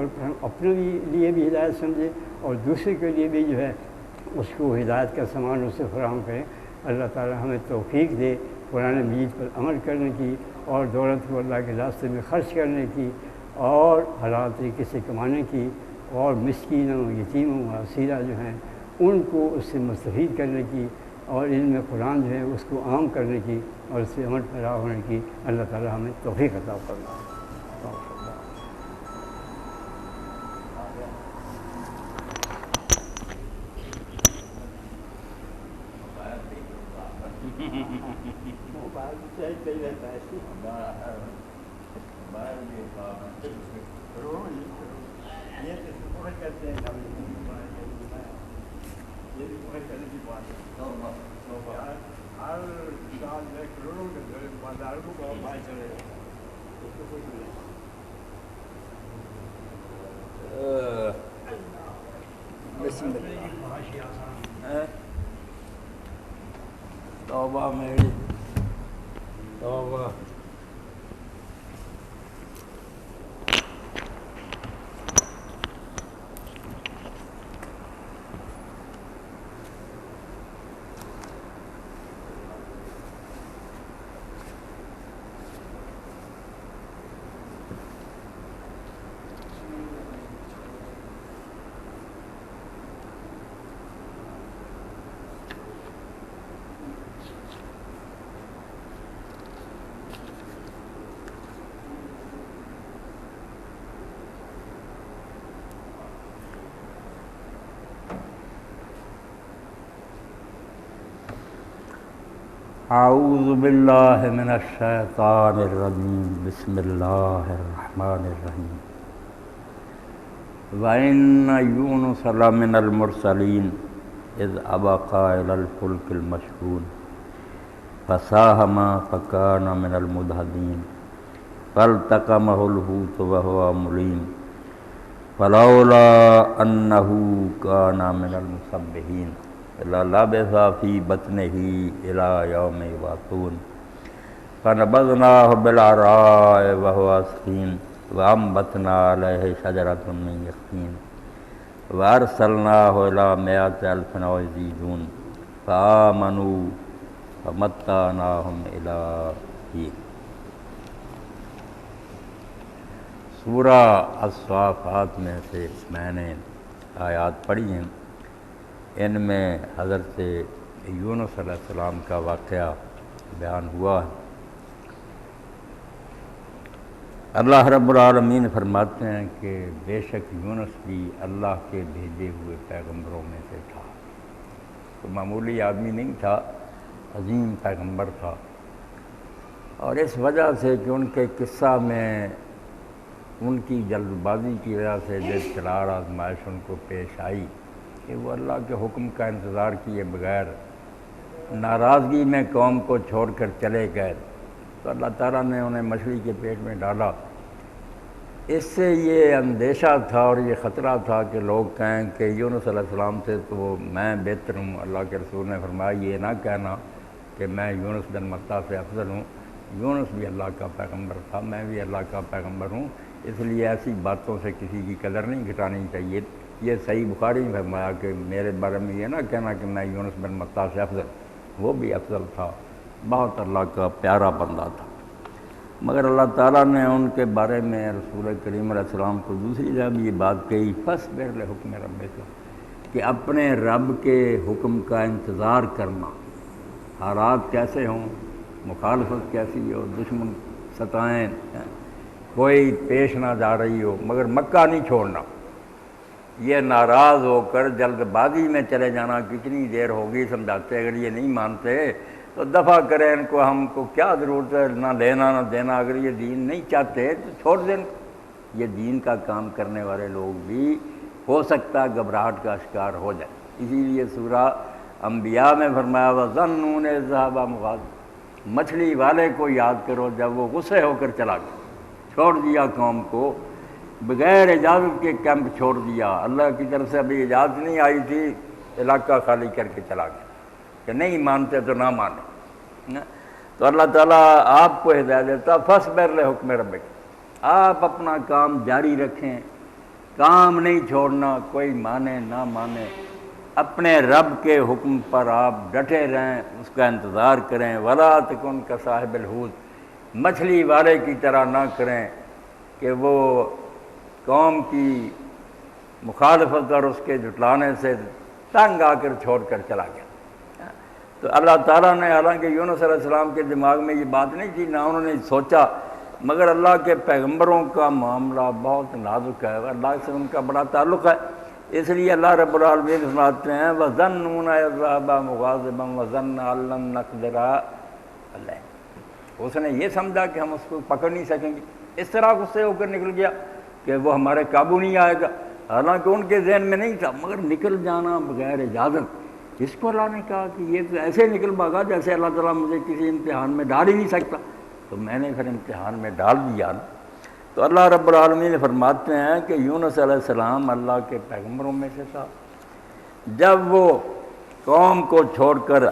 اور پھر ہم اپنے لیے بھی ہدایت سمجھیں اور دوسرے کے لیے بھی جو ہے اس کو ہدایت کا سامان اسے فراہم کریں۔ اللہ تعالیٰ ہمیں توفیق دے قرآن مجید پر عمل کرنے کی اور دولت کو اللہ کے راستے میں خرچ کرنے کی اور حلال طریقے سے کمانے کی، اور مسکینوں، یتیموں، اسیرہ جو ہیں ان کو اس سے مستفید کرنے کی، اور علم قرآن جو ہے اس کو عام کرنے کی اور اس سے عمل پیرا ہونے کی اللہ تعالیٰ ہمیں توفیق عطا فرمائے۔ توبہ میری توبہ۔ اعوذ باللہ من الشیطان الرجیم، بسم اللہ الرحمن الرحیم۔ وَإِنَّ يُونُسَ لَمِنَ الْمُرْسَلِينَ إِذْ أَبَقَ إِلَى الْفُلْكِ الْمَشْحُونِ فَسَاهَمَ فَكَانَ مِنَ الْمُدْحَضِينَ فَالْتَقَمَهُ الْحُوتُ وَهُوَ مُلِيمٌ فَلَوْلَا أَنَّهُ كَانَ مِنَ الْمُسَبِّحِينَ لَلَبِثَ فِي بَطْنِهِ إِلَى يَوْمِ يُبْعَثُونَ فَنَبَذْنَاهُ بِالْعَرَاءِ وَهُوَ سَقِيمٌ وَأَنبَتْنَا عَلَيْهِ شَجَرَةً مِّن يَقْطِينٍ وَأَرْسَلْنَاهُ إِلَى مِائَةِ أَلْفٍ أَوْ يَزِيدُونَ فَآمَنُوا فَمَتَّعْنَاهُمْ إِلَىٰ حِينٍ۔ سورہ الصافات میں سے میں نے آیات پڑھی ہیں، ان میں حضرت یونس علیہ السلام کا واقعہ بیان ہوا ہے۔ اللہ رب العالمین فرماتے ہیں کہ بے شک یونس بھی اللہ کے بھیجے ہوئے پیغمبروں میں سے تھا، تو معمولی آدمی نہیں تھا، عظیم پیغمبر تھا، اور اس وجہ سے کہ ان کے قصہ میں ان کی جلد بازی کی وجہ سے جو ابتلاء آزمائش ان کو پیش آئی کہ وہ اللہ کے حکم کا انتظار کیے بغیر ناراضگی میں قوم کو چھوڑ کر چلے گئے، تو اللہ تعالیٰ نے انہیں مچھلی کے پیٹ میں ڈالا۔ اس سے یہ اندیشہ تھا اور یہ خطرہ تھا کہ لوگ کہیں کہ یونس علیہ السلام سے تو میں بہتر ہوں۔ اللہ کے رسول نے فرمایا یہ نہ کہنا کہ میں یونس بن متیٰ سے افضل ہوں، یونس بھی اللہ کا پیغمبر تھا، میں بھی اللہ کا پیغمبر ہوں، اس لیے ایسی باتوں سے کسی کی قدر نہیں گھٹانی چاہیے۔ یہ صحیح بخاری میں فرمایا کہ میرے بارے میں یہ نہ کہنا کہ میں یونس بن متیٰ سے افضل، وہ بھی افضل تھا، بہت اللہ کا پیارا بندہ تھا، مگر اللہ تعالیٰ نے ان کے بارے میں رسول کریم علیہ السلام کو دوسری جگہ بھی یہ بات کہی، فاصبر لحکم ربک، کہ اپنے رب کے حکم کا انتظار کرنا، حالات کیسے ہوں، مخالفت کیسی ہو، دشمن ستائیں، کوئی پیش نہ جا رہی ہو، مگر مکہ نہیں چھوڑنا۔ یہ ناراض ہو کر جلد بازی میں چلے جانا، کتنی دیر ہوگی سمجھاتے، اگر یہ نہیں مانتے تو دفع کریں ان کو، ہم کو کیا ضرورت ہے نہ لینا نہ دینا، اگر یہ دین نہیں چاہتے تو چھوڑ دیں۔ یہ دین کا کام کرنے والے لوگ بھی ہو سکتا ہے گھبراہٹ کا شکار ہو جائے، اسی لیے سورہ انبیاء میں فرمایا وَظَنُّونَ إِذْ ذَهَبَ مُغَاضِبًا، مچھلی والے کو یاد کرو جب وہ غصے ہو کر چلا گیا، چھوڑ دیا قوم کو، بغیر اجازت کے کیمپ چھوڑ دیا، اللہ کی طرف سے ابھی اجازت نہیں آئی تھی، علاقہ خالی کر کے چلا گیا کہ نہیں مانتے تو نہ مانیں۔ تو اللہ تعالیٰ آپ کو ہدایت دیتا، فاصبر لحکم ربک، آپ اپنا کام جاری رکھیں کام نہیں چھوڑنا، کوئی مانے نہ مانے، اپنے رب کے حکم پر آپ ڈٹے رہیں، اس کا انتظار کریں۔ وَلَا تَكُنْ كَصَاحِبِ الْحُوتِ، مچھلی والے کی طرح نہ کریں کہ وہ قوم کی مخالفت اور اس کے جھٹلانے سے تنگ آ کر چھوڑ کر چلا گیا۔ تو اللہ تعالیٰ نے، حالانکہ یونس علیہ السلام کے دماغ میں یہ بات نہیں تھی، نہ انہوں نے سوچا، مگر اللہ کے پیغمبروں کا معاملہ بہت نازک ہے، اللہ سے ان کا بڑا تعلق ہے، اس لیے اللہ رب العالمین فرماتے ہیں وَظَنُّونَ إِذْ ذَهَبَ مُغَاضِبًا وَظَنَّ أَن لَّن نَّقْدِرَ عَلَيْهِ، اس نے یہ سمجھا کہ ہم اس کو پکڑ نہیں سکیں گے، اس طرح غصے ہو کر نکل گیا کہ وہ ہمارے قابو نہیں آئے گا، حالانکہ ان کے ذہن میں نہیں تھا، مگر نکل جانا بغیر اجازت، اس کو اللہ نے کہا کہ یہ تو ایسے نکل بھاگا جیسے اللہ تعالیٰ مجھے کسی امتحان میں ڈال ہی نہیں سکتا، تو میں نے پھر امتحان میں ڈال دیا نا۔ تو اللہ رب العالمین فرماتے ہیں کہ یونس علیہ السلام اللہ کے پیغمبروں میں سے تھا، جب وہ قوم کو چھوڑ کر